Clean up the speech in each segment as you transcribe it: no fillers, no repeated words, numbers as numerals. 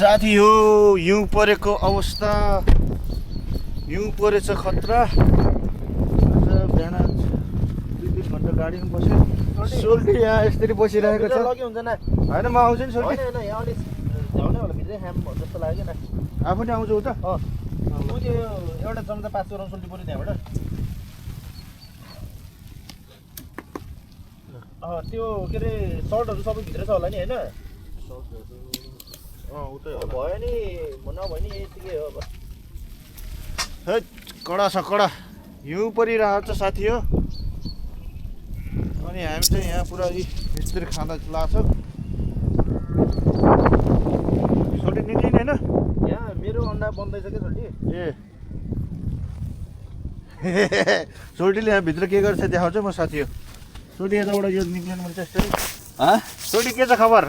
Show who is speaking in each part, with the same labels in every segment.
Speaker 1: साथी हो हिउँ परेको अवस्था हिउँ परेछ खतरा बिहान 2-3 घन्टा गाडीमा बस्यो सोल्टी यहाँ यसरी बसिरहेको छ
Speaker 2: लग्यो हुन्छ न
Speaker 1: होइन म आउँछु नि सोल्टी
Speaker 2: हैन यहाँ अलि झ्याउने होला भित्रै ह्याम जस्तो लाग्यो न
Speaker 1: आफू नि आउँछु उता
Speaker 2: म त्यो एउटा चम्चा पास गराउँ सोल्टी पऱ्यो त्यहाँबाट त्यो के अरे सर्टहरू सबै भित्र छ होला नि होइन
Speaker 1: उतै
Speaker 2: भयो नि नभए नि यतिकै हो अब
Speaker 1: है कडा छ कडा हिउँ परिरहेको छ साथी हो अनि हामी चाहिँ यहाँ पुरा यसरी खाँदा लाग्छ सोल्टी निक्लिने होइन
Speaker 2: यहाँ मेरो अन्डा बन्दैछ क्या सोल्टी
Speaker 1: ए सोल्टीले यहाँ भित्र के गर्छ देखाउँछ म साथी हो सोल्टी यताबाट यो निक्लिनु मन चाहिँ सोल्टी के छ खबर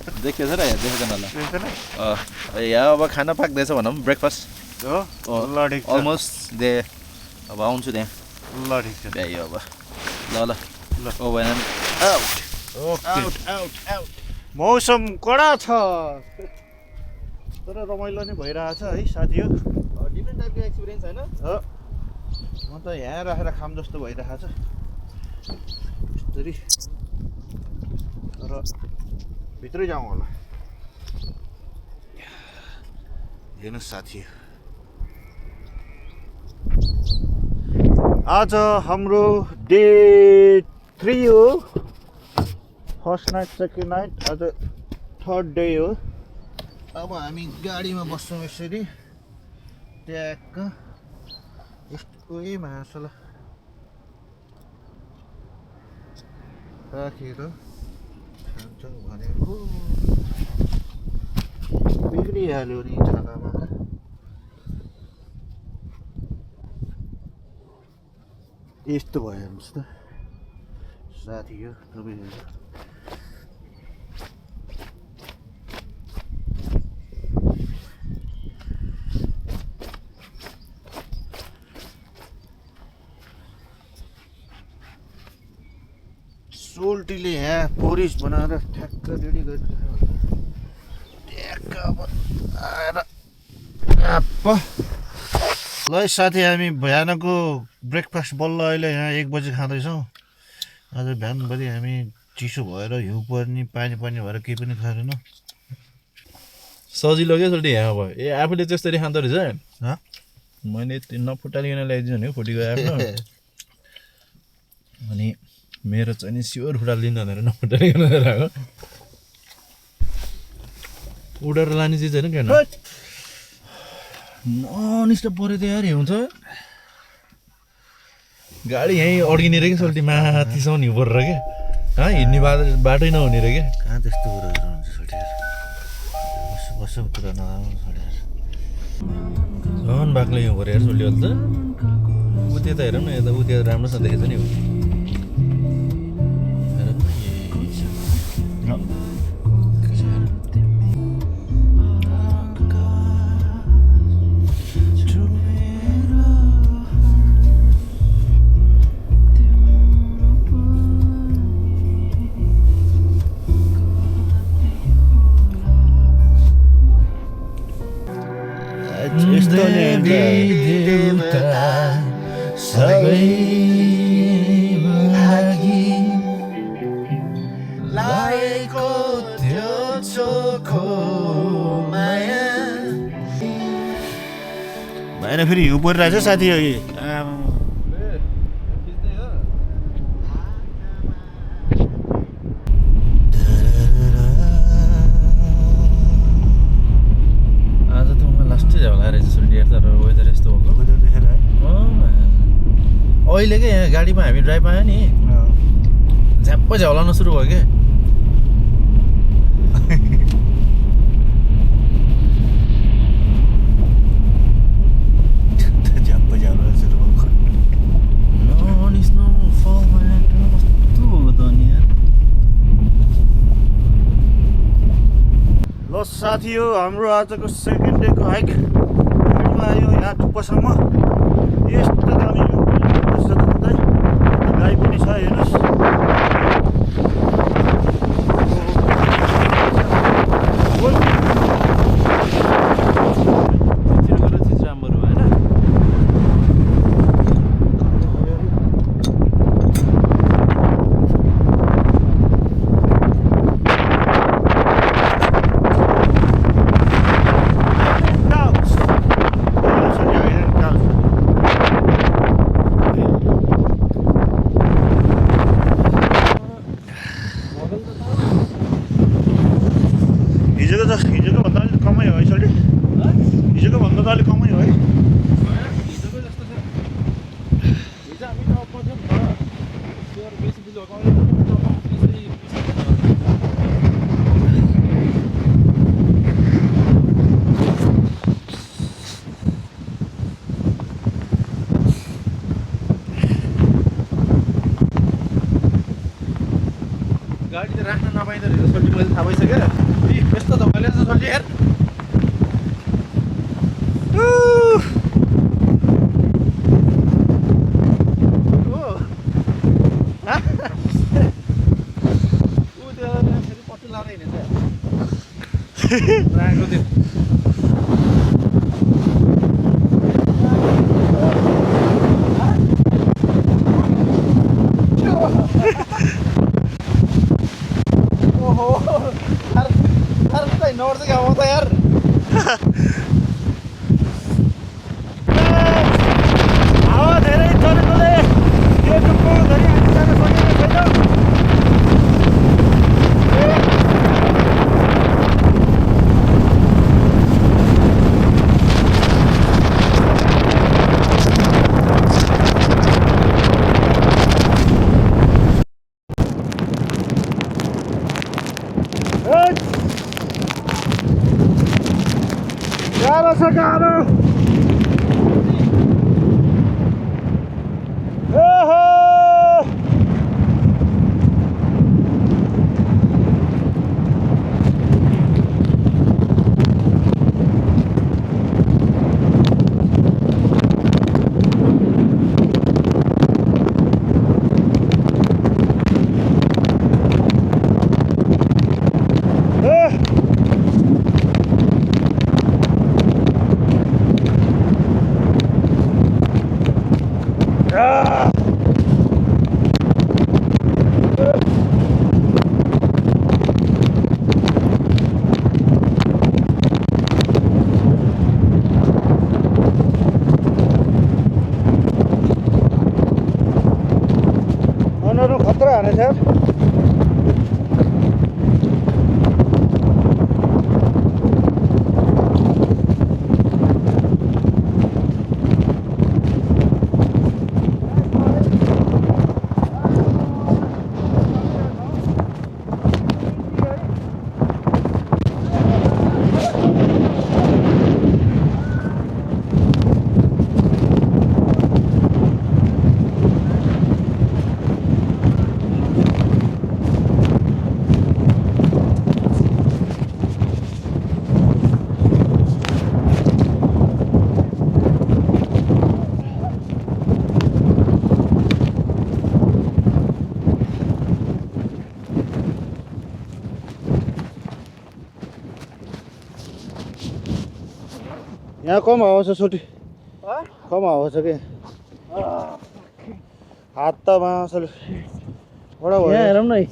Speaker 3: देखेछ र यहाँ देखेको होला
Speaker 1: देख्दैन
Speaker 3: यहाँ अब खाना पाक्दैछ भनौँ ब्रेकफास्ट
Speaker 1: हो ल ठिक छ
Speaker 3: अलमोस्ट दे अब आउँछु त्यहाँ
Speaker 1: ल ठिक छ
Speaker 3: भ्याइयो अब ल ल
Speaker 1: ल
Speaker 3: ओ भएन
Speaker 1: ओके मौसम कडा छ तर रमाइलो नै भइरहेछ है साथी हो
Speaker 2: डिफ्रेन्ट टाइपको एक्सपिरियन्स होइन
Speaker 1: हो म त यहाँ राखेर खाम जस्तो भइरहेछ यसरी तर भित्रै जाउँ होला हेर्नुहोस् साथी आज हाम्रो डे 3 हो फर्स्ट नाइट सेकेन्ड नाइट आज थर्ड डे हो अब हामी गाडीमा बस्छौँ यसरी ट्याक्क यस्तो मासला राखेर खान्छौँ भनेको बिग्रिहाल्यो नि छालामा यस्तो भयो हेर्नुहोस् त साथी हो तपाईँहरू सोल्टीले यहाँ पोरिस बनाएर ठ्याक्क रेडी गरिदिनु ठ्याक्क अब आएर ल साथी हामी बिहानको ब्रेकफास्ट बल्ल अहिले यहाँ 1 बजी खाँदैछौँ आज बिहानभरि हामी चिसो भएर हिउँ पर्ने पानी भएर केही पनि खाँदैनौँ
Speaker 3: सजिलो क्या सोल्टी यहाँ अब ए आफूले त्यसरी खाँदो रहेछ
Speaker 1: हँ
Speaker 3: मैले नफुटालिकन ल्याइदिनु नि फुटी गयो आफ्नो अनि मेरो चाहिँ नि स्योर फुटालिदिनु भनेर नफुटालिकन लिएर आएको उडेर लाने चिज होइन क्या ननिष्ट पऱ्यो त यार हिउँ छ गाडी यहीँ अड्किने रहेछ सोल्टी माथिसम्म हिउँ परेर क्या हिँड्ने बाटै नहुने रहे क्या
Speaker 1: कहाँ त्यस्तो कुराहरू हुन्छ छोडेर बस्छ कुरा नराम्रो छोडेर
Speaker 3: झन् बाक्लो हिउँ पऱ्यो यार सोल्टी अहिले त उति त हेरौँ न यता उति राम्रोसँग देखेछ नि
Speaker 1: भएन फेरि हिउँ परिरहेछ साथी हो
Speaker 3: आज त मलाई लास्टै झगडा रहेछ सोल्टी तर वेदर यस्तो भएको
Speaker 1: देखेर है
Speaker 3: अहिले क्या यहाँ गाडीमा हामी ड्राइभ आयो नि झ्याप्पै झ्याउलाउन सुरु भयो क्या
Speaker 1: ल साथी हो हाम्रो आजको सेकेन्ड डेको हाइक गाडीमा आयो यहाँ टुप्पोसम्म यस्तो दामी गाई पनि छ हेर्नुहोस् हिजोको भन्दा अलिक कमै हो है सोल्टी? हिजोको भन्दा त अलिक कमै हो है?
Speaker 2: हिजोको जस्तो छ। हिजो हामी त पऱ्यौँ नि त। त्यो बेसी बिल गाडी त राख्न नपाइँदो रहेछ सोल्टी, मैले थाहा भइसक्यो। यस्तो त मैले त सोल्टी हेर। राखेको थियो। ओहो नर्छ क्या म त यार।
Speaker 1: हावा धेरै चलेकोले यो टुप्पो धरि हामी जान सकेको छैन। गाह्रो छ गाह्रो। ओहो अनुहारमा खतरा हानेछ यार। यहाँ कम हावा छ सोल्टी, कम हावा छ कि हात त मासले बडा भयो।
Speaker 2: यहाँ हेरौँ न है।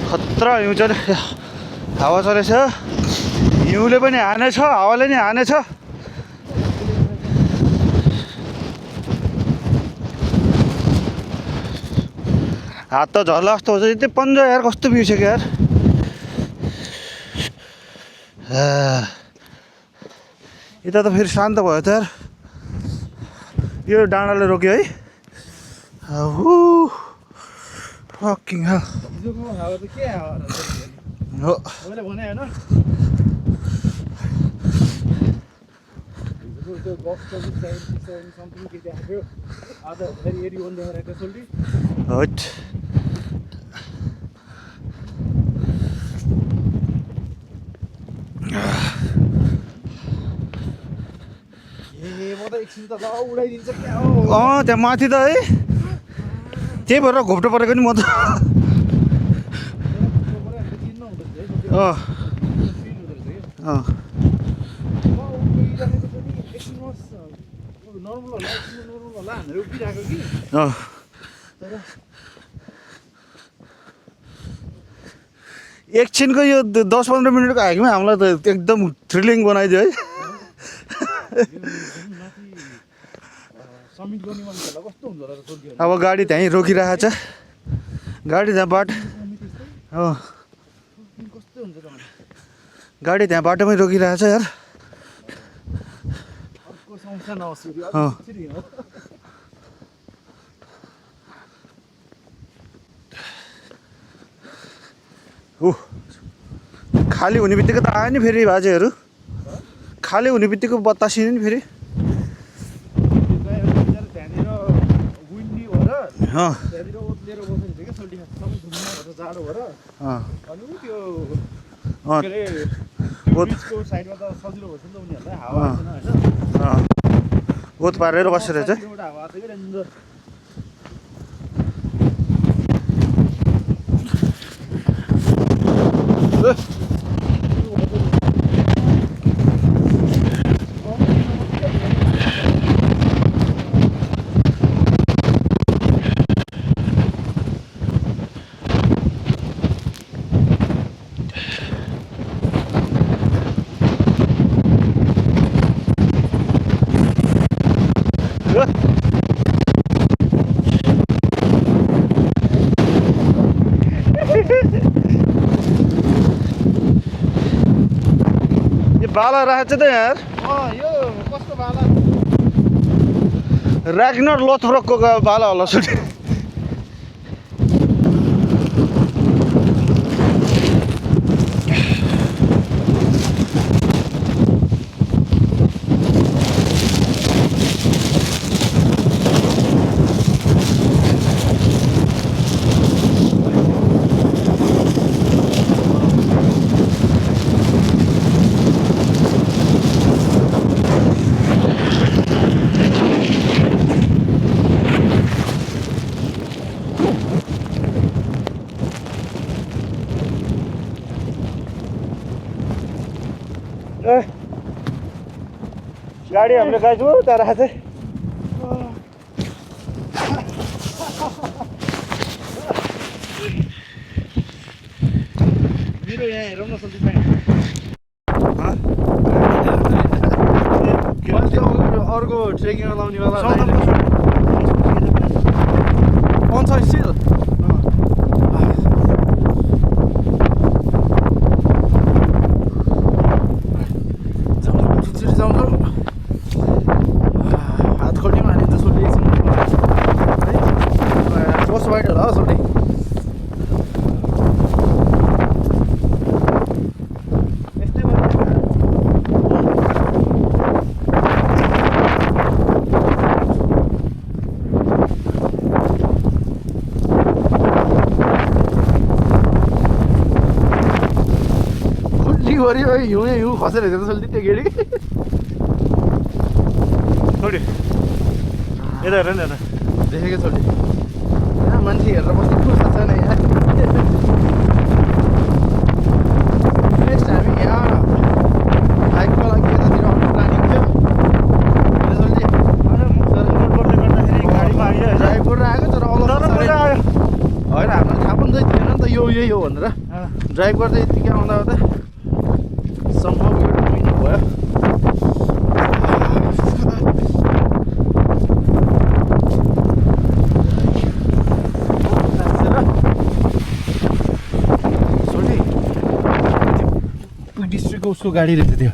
Speaker 1: खतरा हिउँ चले, हावा चलेछ। हिउँले पनि हानेछ, हावाले नि हानेछ। हात त झर्ला जस्तो हुन्छ। त्यो पन्जा यार कस्तो बिर्सेको यार। यता त फेरि शान्त भयो त यार। यो डाँडाले रोक्यो है। फकिङ हल
Speaker 2: हिजोको हावा त के हावा
Speaker 1: हो।
Speaker 2: मैले भने होइन हिजोको त्यो गफ समथिङ के देखाएको थियो। आज फेरि 81 देखाइरहेको थियो सोल्टी।
Speaker 1: हट
Speaker 2: म त एकछिन त उडाइदिन्छ क्या हो।
Speaker 1: त्यहाँ माथि त है, त्यही भएर घोप्टो परेको नि म त। एकछिनको यो 10-15 मिनटको हाइकमा हामीलाई त एकदम थ्रिलिङ बनाइदियो है।
Speaker 2: सब्मिट गर्ने मान्छेहरूलाई कस्तो हुन्छ होला त सोल्टी
Speaker 1: अब गाडी त्यहीँ रोकिरहेको छ गाडी त्यहाँ बाटो हो
Speaker 2: कस्तो हुन्छ त
Speaker 1: गाडी त्यहाँ बाटोमै रोकिरहेको छ यार
Speaker 2: अर्को समस्या नहोस्
Speaker 1: अँ। ऊ खाली हुने बित्तिकै त आयो नि फेरि बाजेहरू खाली हुने बित्तिकै बतासिने नि फेरि
Speaker 2: त्यहाँनिर विन्डी भएर
Speaker 1: अँ
Speaker 2: त्यहाँनिर ओत्लिएर बसेको थियो क्या सोल्टी सबै घुम्न भएर जाडो भएर
Speaker 1: अँ
Speaker 2: अनि ऊ त्यो
Speaker 1: अँ
Speaker 2: के अरे
Speaker 1: ओत
Speaker 2: ब्रिजको साइडमा त सजिलो भएछ नि त उनीहरूलाई हावा
Speaker 1: अँ।
Speaker 2: आएन होइन
Speaker 1: अँ ओत पारेर बसेर चाहिँ
Speaker 2: एउटा हावा आएको थियो कि डेन्जर
Speaker 1: यो बाला राखेको छ त यार
Speaker 2: यो कस्तो बाला
Speaker 1: ऱ्याग्नर लोथ्रोकको बाला होला सुट गाडी हामीले गाइजु त्यहाँ राखेको चाहिँ
Speaker 2: मेरो यहाँ हेरौँ न सोल्टी पाएँ अर्को ट्रेकिङ लाउनेवाला अन छ स्टिल हात खोल्ने हाने त सोल्टी है कस्तो बाइट होला सोल्टी गऱ्यो हिउँ हिउँ खसेर हेरेर सोल्टी त्यो गेडी
Speaker 1: छोडी यता हेर नि यता
Speaker 2: देखेको सोल्टी यहाँ मान्छे हेरेर बस्नु खुर्सा छैन यहाँ नेक्स्ट हामी यहाँ हाइकको लागि यतातिर आउने प्लानिङ थियो सोल्टी
Speaker 1: गाडीमा आइयो
Speaker 2: ड्राइभ गरेर आएको तर
Speaker 1: तर मजा आयो
Speaker 2: होइन हामीलाई थाहा पनि चाहिँ थिएन नि त यो यही हो भनेर ड्राइभ गर्दै यतिकै आउँदा आउँदा सम्भव यो मिनिट भयो सोल्टी डिस्ट्रिक्टको उसको गाडी रहेछ त्यो